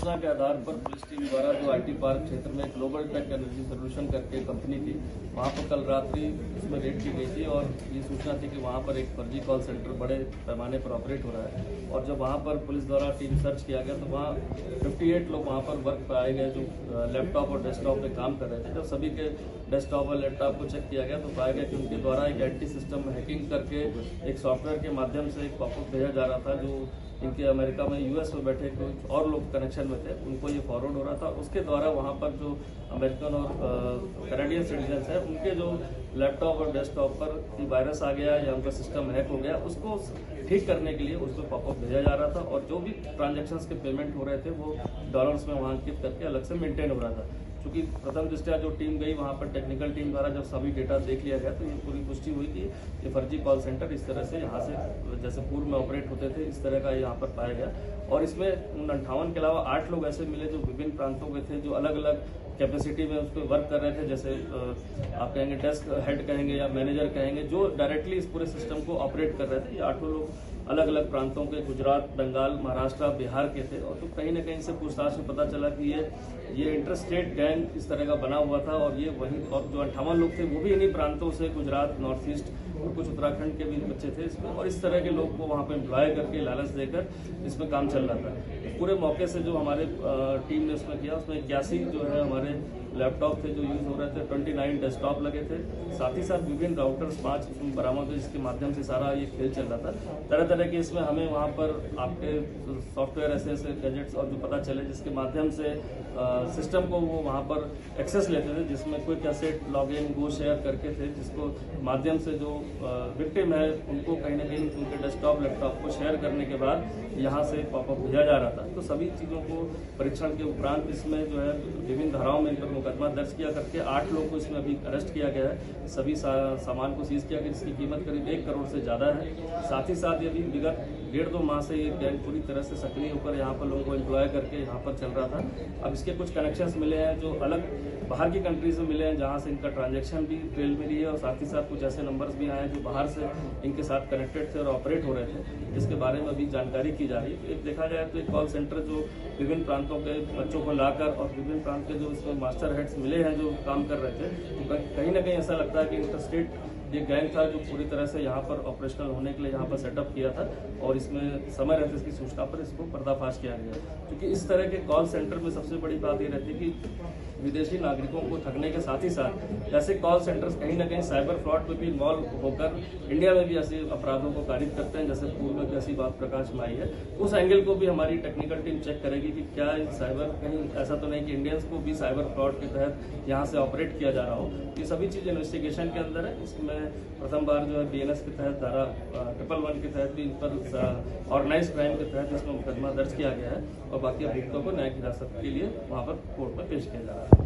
सूचना के आधार पर पुलिस टीम द्वारा जो आईटी पार्क क्षेत्र में ग्लोबल टेक एनर्जी सोल्यूशन करके कंपनी थी, वहां पर कल रात्रि इसमें रेड की गई थी और ये सूचना थी कि वहां पर एक फर्जी कॉल सेंटर बड़े पैमाने पर ऑपरेट हो रहा है। और जब वहां पर पुलिस द्वारा टीम सर्च किया गया तो वहाँ 58 लोग वहां पर वर्क पाए गए जो लैपटॉप और डेस्कटॉप पे काम कर रहे थे। जब सभी के डेस्कटॉप और लैपटॉप को चेक किया गया तो पाया गया कि उनके द्वारा एक एंटी सिस्टम हैकिंग करके एक सॉफ्टवेयर के माध्यम से एक पॉपअप भेजा जा रहा था जो इनके अमेरिका में यूएस में बैठे कुछ और लोग कनेक्शन में थे, उनको ये फॉरवर्ड हो रहा था। उसके द्वारा वहाँ पर जो अमेरिकन और कैनेडियन सिटीजन्स हैं उनके जो लैपटॉप और डेस्कटॉप पर वायरस आ गया या उनका सिस्टम हैक हो गया, उसको ठीक करने के लिए उसको पॉपअप भेजा जा रहा था और जो भी ट्रांजेक्शन्स के पेमेंट हो रहे थे वो डॉलर्स में वहाँ अंकित करके अलग से मेंटेन हो रहा था। क्योंकि प्रथम दृष्टया जो टीम गई वहाँ पर टेक्निकल टीम द्वारा जब सभी डेटा देख लिया गया तो ये पूरी पुष्टि हुई कि ये फर्जी कॉल सेंटर इस तरह से यहाँ से जैसे पूर्व में ऑपरेट होते थे इस तरह का यहाँ पर पाया गया। और इसमें 58 के अलावा 8 लोग ऐसे मिले जो विभिन्न प्रांतों के थे, जो अलग अलग कैपेसिटी में उस पर वर्क कर रहे थे। जैसे आप कहेंगे डेस्क हेड कहेंगे या मैनेजर कहेंगे, जो डायरेक्टली इस पूरे सिस्टम को ऑपरेट कर रहे थे। ये 8 लोग अलग अलग प्रांतों के गुजरात, बंगाल, महाराष्ट्र, बिहार के थे। और तो कहीं ना कहीं से पूछताछ में पता चला कि ये इंटर स्टेट गैंग इस तरह का बना हुआ था और ये वही, और जो 58 लोग थे वो भी इन्हीं प्रांतों से, गुजरात, नॉर्थ ईस्ट और कुछ उत्तराखंड के भी बच्चे थे इसमें। और इस तरह के लोग को वहाँ पे एम्प्लॉय करके लालच देकर इसमें काम चल रहा था। पूरे मौके से जो हमारे टीम ने इसमें किया उसमें 81 जो है हमारे लैपटॉप थे जो यूज हो रहे थे, 29 डेस्कटॉप लगे थे, साथ ही साथ विभिन्न राउटर्स 5 इसमें बरामद हुए जिसके माध्यम से सारा ये खेल चल रहा था। तरह तरह के इसमें हमें वहाँ पर आपके सॉफ्टवेयर ऐसे गैजेट्स और जो पता चले जिसके माध्यम से सिस्टम को वो वहाँ पर एक्सेस लेते थे, जिसमें क्विक एसेट, लॉगिन, गो शेयर करके थे, जिसको माध्यम से जो विक्टिम है उनको कहीं ना कहीं उनके डेस्कटॉप लैपटॉप को शेयर करने के बाद यहाँ से पॉपअप भेजा जा रहा था। तो सभी चीज़ों को परीक्षण के उपरांत इसमें जो है विभिन्न धाराओं में इन पर मुकदमा दर्ज किया करके 8 लोगों को इसमें अभी अरेस्ट किया गया है। सभी सामान को सीज किया गया जिसकी कीमत करीब 1 करोड़ से ज़्यादा है। साथ ही साथ ये भी विगत 1.5-2 माह से ये गैंग पूरी तरह से सक्रिय होकर यहाँ पर लोगों को एम्प्लॉय करके यहाँ पर चल रहा था। अब इसके कुछ कनेक्शंस मिले हैं जो अलग बाहर की कंट्रीज में मिले हैं जहाँ से इनका ट्रांजैक्शन भी ट्रेल मिली है और साथ ही साथ कुछ ऐसे नंबर्स भी आए हैं जो बाहर से इनके साथ कनेक्टेड थे और ऑपरेट हो रहे थे, जिसके बारे में अभी जानकारी की जा रही है। तो एक देखा जाए तो एक कॉल सेंटर जो विभिन्न प्रांतों के बच्चों को लाकर और विभिन्न प्रांत के जो इसमें मास्टर हेड्स मिले हैं जो काम कर रहे थे, तो कहीं ना कहीं ऐसा लगता है कि इंटरस्टेट ये गैंग था जो पूरी तरह से यहाँ पर ऑपरेशनल होने के लिए यहाँ पर सेटअप किया था और इसमें समय रहते इसकी सूचना पर इसको पर्दाफाश किया गया। क्योंकि इस तरह के कॉल सेंटर में सबसे बड़ी बात ये रहती है कि विदेशी नागरिकों को ठगने के साथ ही साथ ऐसे कॉल सेंटर्स कहीं ना कहीं साइबर फ्रॉड में भी इन्वॉल्व होकर इंडिया में भी ऐसे अपराधों को कारित करते हैं, जैसे पूर्व में ऐसी बात प्रकाश में आई है। उस एंगल को भी हमारी टेक्निकल टीम चेक करेगी कि क्या साइबर कहीं ऐसा तो नहीं कि इंडियंस को भी साइबर फ्रॉड के तहत यहाँ से ऑपरेट किया जा रहा हो। ये सभी चीज़ इन्वेस्टिगेशन के अंदर है। इसमें प्रथम बार जो है BNS के तहत धारा 111 के तहत भी इन पर ऑर्गेनाइज क्राइम के तहत इसमें मुकदमा दर्ज किया गया है और बाकी अभियुक्तों को न्यायिक हिरासत के लिए वहाँ पर कोर्ट में पेश किया जा रहा है।